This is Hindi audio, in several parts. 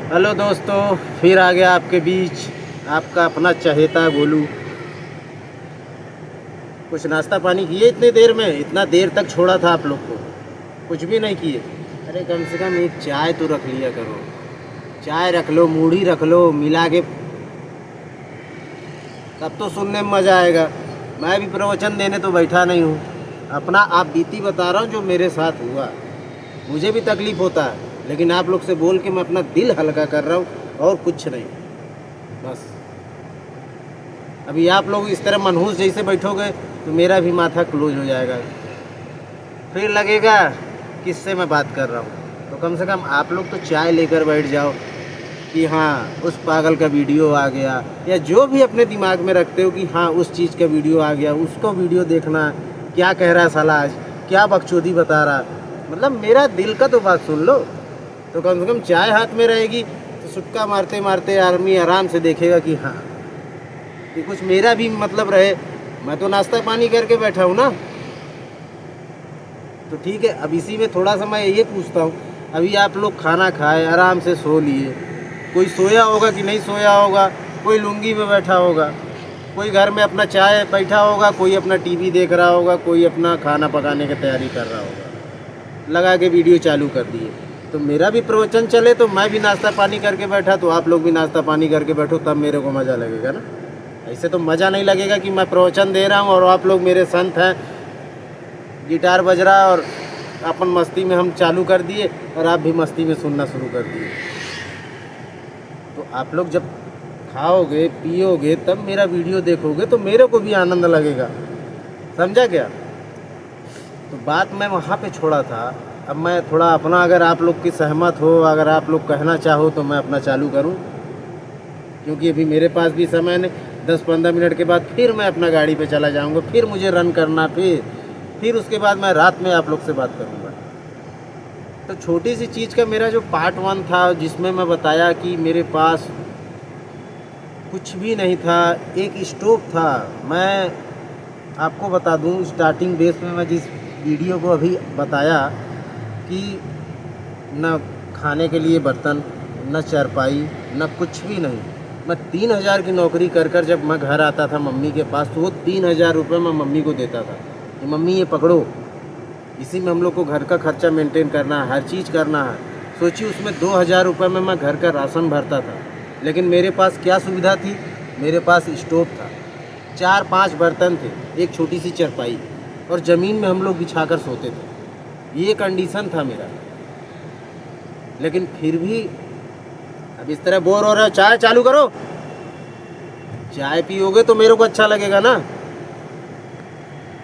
हेलो दोस्तों, फिर आ गया आपके बीच आपका अपना चहेता गोलू। कुछ नाश्ता पानी किए इतने देर में? इतना देर तक छोड़ा था आप लोग को, कुछ भी नहीं किए। अरे कम से कम एक चाय तो रख लिया करो। चाय रख लो, मूढ़ी रख लो मिला के, तब तो सुनने में मज़ा आएगा। मैं भी प्रवचन देने तो बैठा नहीं हूँ, अपना आप बीती बता रहा हूँ जो मेरे साथ हुआ। मुझे भी तकलीफ़ होता है, लेकिन आप लोग से बोल के मैं अपना दिल हल्का कर रहा हूँ और कुछ नहीं। बस अभी आप लोग इस तरह मनहूस जैसे बैठोगे तो मेरा भी माथा क्लोज हो जाएगा, फिर लगेगा किससे मैं बात कर रहा हूँ। तो कम से कम आप लोग तो चाय लेकर बैठ जाओ कि हाँ उस पागल का वीडियो आ गया, या जो भी अपने दिमाग में रखते हो कि हाँ उस चीज़ का वीडियो आ गया, उसको वीडियो देखना। क्या कह रहा है साला, आज क्या बकचोदी बता रहा, मतलब मेरा दिल का तो बात सुन लो। तो कम से कम चाय हाथ में रहेगी तो सुटका मारते मारते आदमी आराम से देखेगा कि हाँ कि कुछ मेरा भी मतलब रहे। मैं तो नाश्ता पानी करके बैठा हूँ ना। तो ठीक है, अब इसी में थोड़ा सा मैं ये पूछता हूँ, अभी आप लोग खाना खाए आराम से सो लिए, कोई सोया होगा कि नहीं सोया होगा, कोई लुंगी में बैठा होगा, कोई घर में अपना चाय बैठा होगा, कोई अपना टीवी देख रहा होगा, कोई अपना खाना पकाने की तैयारी कर रहा होगा, लगा के वीडियो चालू कर दिए। तो मेरा भी प्रवचन चले तो मैं भी नाश्ता पानी करके बैठा, तो आप लोग भी नाश्ता पानी करके बैठो, तब मेरे को मज़ा लगेगा ना। ऐसे तो मज़ा नहीं लगेगा कि मैं प्रवचन दे रहा हूँ और आप लोग मेरे संत हैं, गिटार बज रहा और अपन मस्ती में हम चालू कर दिए और आप भी मस्ती में सुनना शुरू कर दिए। तो आप लोग जब खाओगे पियोगे तब मेरा वीडियो देखोगे तो मेरे को भी आनंद लगेगा, समझा क्या? तो बात मैं वहाँ पे छोड़ा था। अब मैं थोड़ा अपना, अगर आप लोग की सहमत हो, अगर आप लोग कहना चाहो तो मैं अपना चालू करूँ, क्योंकि अभी मेरे पास भी समय नहीं। 10-15 मिनट के बाद फिर मैं अपना गाड़ी पे चला जाऊँगा, फिर मुझे रन करना, फिर उसके बाद मैं रात में आप लोग से बात करूँगा। तो छोटी सी चीज़ का मेरा जो पार्ट 1 था जिसमें मैं बताया कि मेरे पास कुछ भी नहीं था, एक स्टोव था। मैं आपको बता दूं, स्टार्टिंग बेस में मैं जिस वीडियो को अभी बताया कि न खाने के लिए बर्तन, न चारपाई, न कुछ भी नहीं। मैं 3,000 की नौकरी कर जब मैं घर आता था मम्मी के पास, तो वो 3,000 रुपये मैं मम्मी को देता था कि मम्मी ये पकड़ो, इसी में हम लोग को घर का खर्चा मेंटेन करना है, हर चीज़ करना है। सोचिए उसमें 2,000 रुपये में मैं घर का राशन भरता था। लेकिन मेरे पास क्या सुविधा थी? मेरे पास स्टोव था, 4-5 बर्तन थे, एक छोटी सी चारपाई, और ज़मीन में हम लोग बिछाकर सोते थे। ये कंडीशन था मेरा। लेकिन फिर भी अब इस तरह बोर हो रहा है, चाय चालू करो, चाय पियोगे तो मेरे को अच्छा लगेगा ना।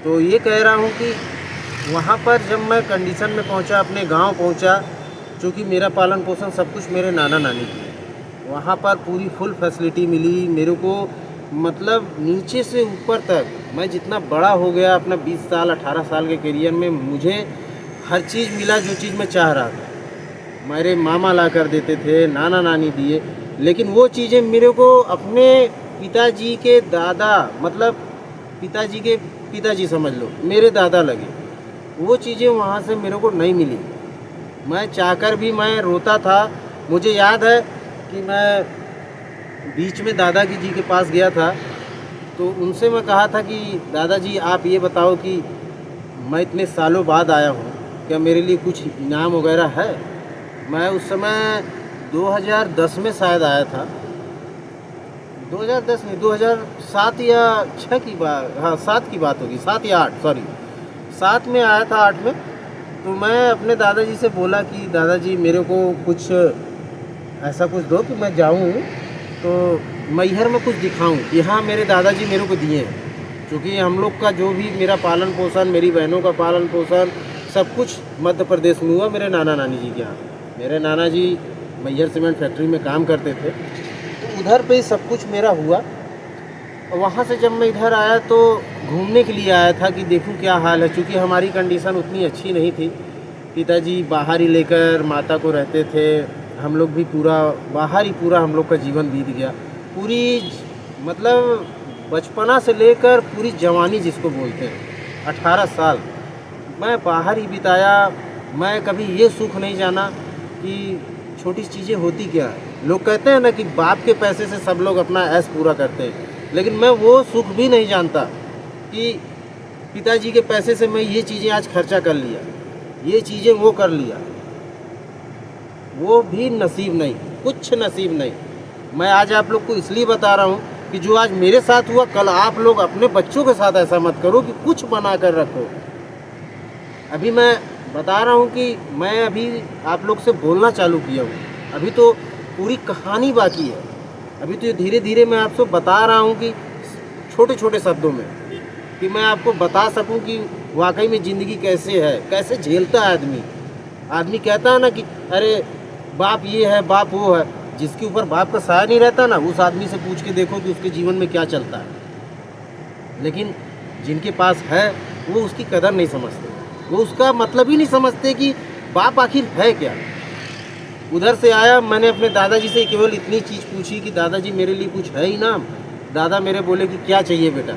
तो ये कह रहा हूँ कि वहाँ पर जब मैं कंडीशन में पहुँचा, अपने गांव पहुँचा, चूँकि मेरा पालन पोषण सब कुछ मेरे नाना नानी की, वहाँ पर पूरी फुल फैसिलिटी मिली मेरे को। मतलब नीचे से ऊपर तक मैं जितना बड़ा हो गया अपना 20 साल 18 साल के करियर में, मुझे हर चीज़ मिला जो चीज़ मैं चाह रहा था। मेरे मामा ला कर देते थे, नाना नानी दिए, लेकिन वो चीज़ें मेरे को अपने पिताजी के दादा, मतलब पिताजी के पिताजी समझ लो, मेरे दादा लगे। वो चीज़ें वहाँ से मेरे को नहीं मिली। मैं चाहकर भी मैं रोता था। मुझे याद है कि मैं बीच में दादाजी जी के पास गया था, तो उनसे मैं कहा था कि दादाजी आप ये बताओ कि मैं इतने सालों बाद आया हूँ, क्या मेरे लिए कुछ इनाम वगैरह है? मैं उस समय 2010 में शायद आया था, 2010 नहीं, 2007 या 6 की बात, हाँ 7 की बात होगी, 7 या 8, सॉरी 7 में आया था, 8 में। तो मैं अपने दादाजी से बोला कि दादाजी मेरे को कुछ ऐसा कुछ दो कि मैं जाऊँ तो मैहर में कुछ दिखाऊं कि हाँ मेरे दादाजी मेरे को दिए हैं। क्योंकि हम लोग का जो भी मेरा पालन पोषण, मेरी बहनों का पालन पोषण सब कुछ मध्य प्रदेश में हुआ, मेरे नाना नानी जी के यहाँ। मेरे नाना जी मैहर सीमेंट फैक्ट्री में काम करते थे, तो उधर पे ही सब कुछ मेरा हुआ। और वहाँ से जब मैं इधर आया तो घूमने के लिए आया था कि देखूं क्या हाल है, क्योंकि हमारी कंडीशन उतनी अच्छी नहीं थी। पिताजी बाहर ही लेकर माता को रहते थे, हम लोग भी पूरा बाहर ही पूरा हम लोग का जीवन बीत गया। पूरी मतलब बचपना से लेकर पूरी जवानी जिसको बोलते हैं, 18 साल मैं बाहर ही बिताया। मैं कभी ये सुख नहीं जाना कि छोटी चीज़ें होती क्या है। लोग कहते हैं ना कि बाप के पैसे से सब लोग अपना ऐश पूरा करते हैं, लेकिन मैं वो सुख भी नहीं जानता कि पिताजी के पैसे से मैं ये चीज़ें आज खर्चा कर लिया, ये चीज़ें वो कर लिया, वो भी नसीब नहीं, कुछ नसीब नहीं। मैं आज आप लोग को इसलिए बता रहा हूँ कि जो आज मेरे साथ हुआ, कल आप लोग अपने बच्चों के साथ ऐसा मत करो कि कुछ बना कर रखो। अभी मैं बता रहा हूँ कि मैं अभी आप लोग से बोलना चालू किया हूँ, अभी तो पूरी कहानी बाकी है। अभी तो धीरे धीरे मैं आपसे बता रहा हूँ कि छोटे छोटे शब्दों में, कि मैं आपको बता सकूं कि वाकई में ज़िंदगी कैसे है, कैसे झेलता है आदमी। आदमी कहता है ना कि अरे बाप ये है, बाप वो है। जिसके ऊपर बाप का साया नहीं रहता ना, उस आदमी से पूछ के देखो कि उसके जीवन में क्या चलता है। लेकिन जिनके पास है वो उसकी कदर नहीं समझते, वो उसका मतलब ही नहीं समझते कि बाप आखिर है क्या। उधर से आया, मैंने अपने दादाजी से केवल इतनी चीज़ पूछी कि दादाजी मेरे लिए कुछ है ही ना। दादा मेरे बोले कि क्या चाहिए बेटा।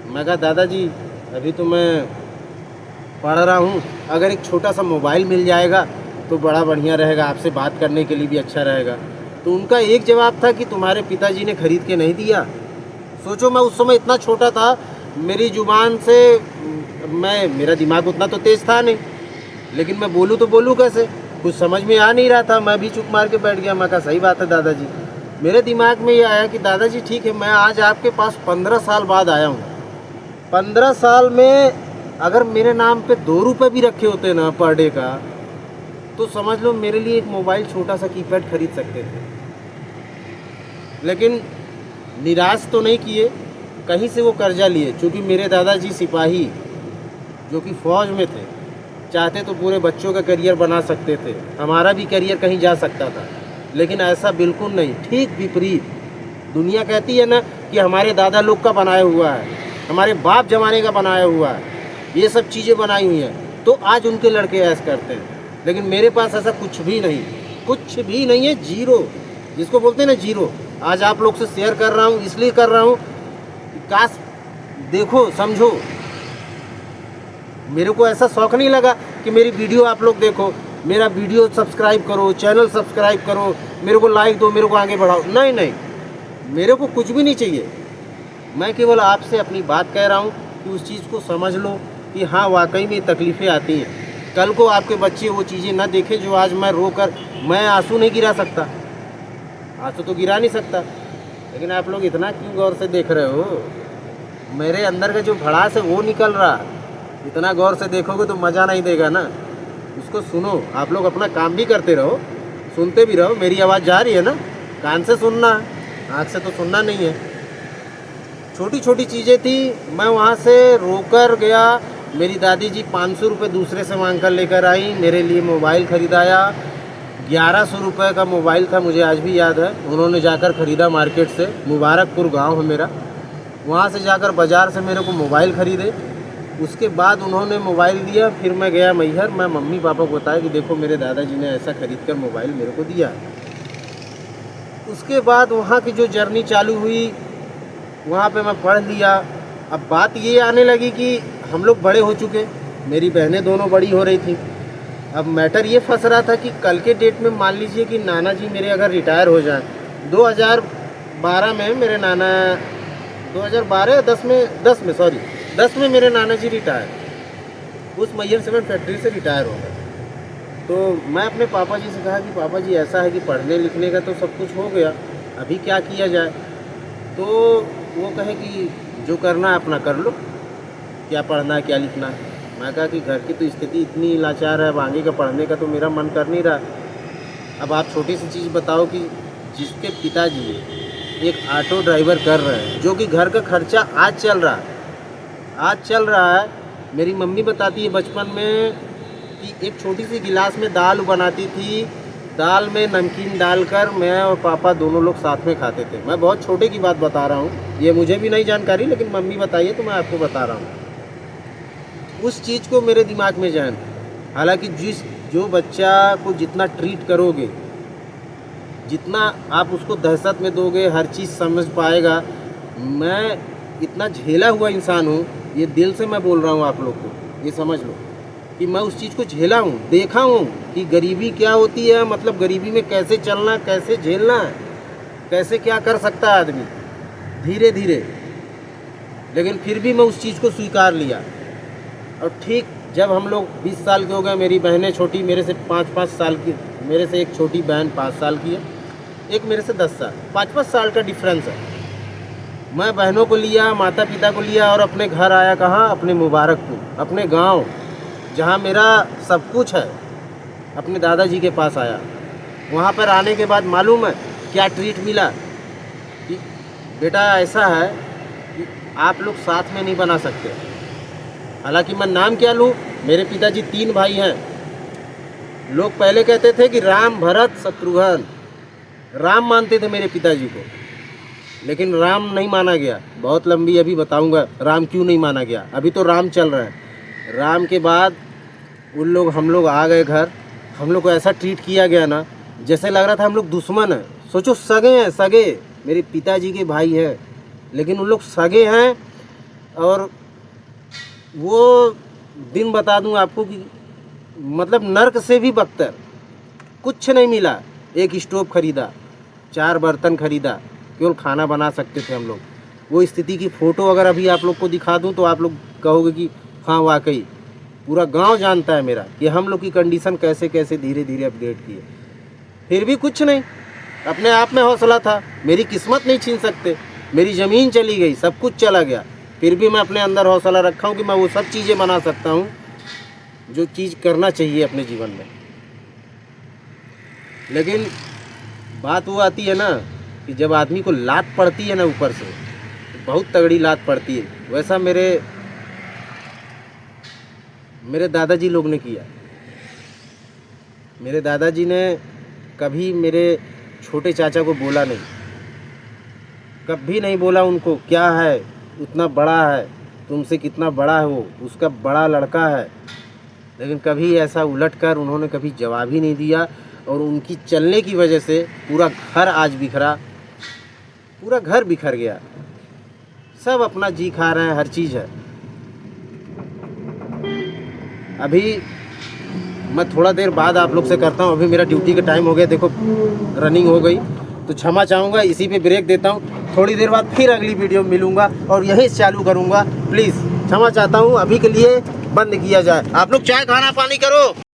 मैं कहा दादाजी अभी तो मैं पढ़ रहा हूँ, अगर एक छोटा सा मोबाइल मिल जाएगा तो बड़ा बढ़िया रहेगा, आपसे बात करने के लिए भी अच्छा रहेगा। तो उनका एक जवाब था कि तुम्हारे पिताजी ने खरीद के नहीं दिया। सोचो मैं उस समय इतना छोटा था, मेरी जुबान से मेरा दिमाग उतना तो तेज़ था नहीं, लेकिन मैं बोलूँ तो बोलूँ कैसे, कुछ समझ में आ नहीं रहा था। मैं भी चुप मार के बैठ गया। मैं कहा सही बात है दादाजी। मेरे दिमाग में ये आया कि दादाजी ठीक है, मैं आज आपके पास 15 साल बाद आया हूँ। 15 साल में अगर मेरे नाम पे 2 रुपये भी रखे होते ना पर डे का, तो समझ लो मेरे लिए एक मोबाइल छोटा सा कीपैड खरीद सकते थे। लेकिन निराश तो नहीं किए, कहीं से वो कर्जा लिए। चूँकि मेरे दादाजी सिपाही जो कि फ़ौज में थे, चाहते तो पूरे बच्चों का करियर बना सकते थे, हमारा भी करियर कहीं जा सकता था, लेकिन ऐसा बिल्कुल नहीं। ठीक विपरीत। दुनिया कहती है ना कि हमारे दादा लोग का बनाया हुआ है, हमारे बाप जमाने का बनाया हुआ है, ये सब चीज़ें बनाई हुई हैं, तो आज उनके लड़के ऐश करते हैं। लेकिन मेरे पास ऐसा कुछ भी नहीं, कुछ भी नहीं है, जीरो, जिसको बोलते हैं ना जीरो। आज आप लोग से शेयर कर रहा हूँ, इसलिए कर रहा हूँ कि काश देखो, समझो। मेरे को ऐसा शौक़ नहीं लगा कि मेरी वीडियो आप लोग देखो, मेरा वीडियो सब्सक्राइब करो, चैनल सब्सक्राइब करो, मेरे को लाइक दो, मेरे को आगे बढ़ाओ। नहीं नहीं, मेरे को कुछ भी नहीं चाहिए। मैं केवल आपसे अपनी बात कह रहा हूँ कि उस चीज़ को समझ लो कि हाँ वाकई में तकलीफ़ें आती हैं। कल को आपके बच्चे वो चीज़ें ना देखें जो आज मैं रोकर, मैं आंसू नहीं गिरा सकता, आंसू तो गिरा नहीं सकता, लेकिन आप लोग इतना क्यों गौर से देख रहे हो। मेरे अंदर का जो भड़ास है वो निकल रहा। इतना गौर से देखोगे तो मज़ा नहीं देगा ना, उसको सुनो। आप लोग अपना काम भी करते रहो, सुनते भी रहो। मेरी आवाज़ जा रही है ना, कान से सुनना, आँख से तो सुनना नहीं है। छोटी छोटी चीज़ें थी, मैं वहाँ से रोकर गया। मेरी दादी जी 500 रुपये दूसरे से मांग कर लेकर आई, मेरे लिए मोबाइल ख़रीदाया। 1100 रुपये का मोबाइल था, मुझे आज भी याद है। उन्होंने जाकर ख़रीदा मार्केट से, मुबारकपुर गांव है मेरा, वहाँ से जाकर बाज़ार से मेरे को मोबाइल ख़रीदे। उसके बाद उन्होंने मोबाइल दिया, फिर मैं गया मैहर। मैं मम्मी पापा को बताया कि देखो मेरे दादाजी ने ऐसा ख़रीद कर मोबाइल मेरे को दिया। उसके बाद वहाँ की जो जर्नी चालू हुई, वहाँ पे मैं पढ़ लिया। अब बात ये आने लगी कि हम लोग बड़े हो चुके, मेरी बहनें दोनों बड़ी हो रही थी। अब मैटर ये फंस रहा था कि कल के डेट में मान लीजिए कि नाना जी मेरे अगर रिटायर हो जाए। 2012 में मेरे नाना, 2012 10 में मेरे नाना जी रिटायर, उस मैहर सीमेंट फैक्ट्री से रिटायर हो गए। तो मैं अपने पापा जी से कहा कि पापा जी ऐसा है कि पढ़ने लिखने का तो सब कुछ हो गया, अभी क्या किया जाए। तो वो कहे कि जो करना है अपना कर लो, क्या पढ़ना है क्या लिखना है। मैं कहा कि घर की तो स्थिति इतनी लाचार है, अब आगे का पढ़ने का तो मेरा मन कर नहीं रहा। अब आप छोटी सी चीज़ बताओ कि जिसके पिताजी एक ऑटो ड्राइवर कर रहे हैं, जो कि घर का खर्चा आज चल रहा है। मेरी मम्मी बताती है बचपन में कि एक छोटी सी गिलास में दाल बनाती थी, दाल में नमकीन डालकर मैं और पापा दोनों लोग साथ में खाते थे। मैं बहुत छोटे की बात बता रहा हूँ, ये मुझे भी नहीं जानकारी, लेकिन मम्मी बताइए तो मैं आपको बता रहा हूँ। उस चीज़ को मेरे दिमाग में जहन, हालांकि जो बच्चा को जितना ट्रीट करोगे, जितना आप उसको दहशत में दोगे, हर चीज़ समझ पाएगा। मैं इतना झेला हुआ इंसान हूँ, ये दिल से मैं बोल रहा हूँ आप लोग को, ये समझ लो कि मैं उस चीज़ को झेला हूँ, देखा हूँ कि गरीबी क्या होती है, मतलब गरीबी में कैसे चलना, कैसे झेलना है, कैसे क्या कर सकता है आदमी धीरे धीरे। लेकिन फिर भी मैं उस चीज़ को स्वीकार लिया। और ठीक जब हम लोग 20 साल के हो गए, मेरी बहनें छोटी मेरे से 5-5 साल की, मेरे से एक छोटी बहन 5 साल की है, एक मेरे से 10 साल, 5-5 साल का डिफरेंस है। मैं बहनों को लिया, माता पिता को लिया और अपने घर आया। कहाँ? अपने मुबारकपुर, अपने गांव, जहां मेरा सब कुछ है, अपने दादाजी के पास आया। वहां पर आने के बाद मालूम है क्या ट्रीट मिला कि बेटा ऐसा है कि आप लोग साथ में नहीं बना सकते। हालांकि मैं नाम क्या लूँ, मेरे पिताजी 3 भाई हैं। लोग पहले कहते थे कि राम, भरत, शत्रुघ्न, राम मानते थे मेरे पिताजी को, लेकिन राम नहीं माना गया। बहुत लंबी अभी बताऊंगा राम क्यों नहीं माना गया। अभी तो राम चल रहा है। राम के बाद उन लोग, हम लोग आ गए घर। हम लोग को ऐसा ट्रीट किया गया ना, जैसे लग रहा था हम लोग दुश्मन हैं। सोचो, सगे हैं, सगे मेरे पिताजी के भाई हैं, लेकिन उन लोग सगे हैं। और वो दिन बता दूं आपको कि मतलब नर्क से भी बदतर, कुछ नहीं मिला। एक स्टोव खरीदा, 4 बर्तन खरीदा, केवल खाना बना सकते थे हम लोग। वो स्थिति की फ़ोटो अगर अभी आप लोग को दिखा दूं तो आप लोग कहोगे कि हाँ वाकई पूरा गांव जानता है मेरा कि हम लोग की कंडीशन कैसे कैसे धीरे धीरे अपडेट किए। फिर भी कुछ नहीं, अपने आप में हौसला था। मेरी किस्मत नहीं छीन सकते, मेरी ज़मीन चली गई, सब कुछ चला गया, फिर भी मैं अपने अंदर हौसला रखा हूँ कि मैं वो सब चीज़ें बना सकता हूँ जो चीज़ करना चाहिए अपने जीवन में। लेकिन बात वो आती है ना कि जब आदमी को लात पड़ती है ना ऊपर से, तो बहुत तगड़ी लात पड़ती है। वैसा मेरे दादाजी लोग ने किया। मेरे दादाजी ने कभी मेरे छोटे चाचा को बोला नहीं, कभी नहीं बोला उनको क्या है, उतना बड़ा है, तुमसे कितना बड़ा है वो, उसका बड़ा लड़का है। लेकिन कभी ऐसा उलट कर उन्होंने कभी जवाब ही नहीं दिया। और उनकी चलने की वजह से पूरा घर आज बिखरा, पूरा घर बिखर गया। सब अपना जी खा रहे हैं, हर चीज़ है। अभी मैं थोड़ा देर बाद आप लोग से करता हूँ, अभी मेरा ड्यूटी का टाइम हो गया, देखो रनिंग हो गई, तो क्षमा चाहूँगा, इसी पे ब्रेक देता हूँ। थोड़ी देर बाद फिर अगली वीडियो में मिलूँगा और यही चालू करूँगा। प्लीज़ क्षमा चाहता हूँ, अभी के लिए बंद किया जाए। आप लोग चाय खाना पानी करो।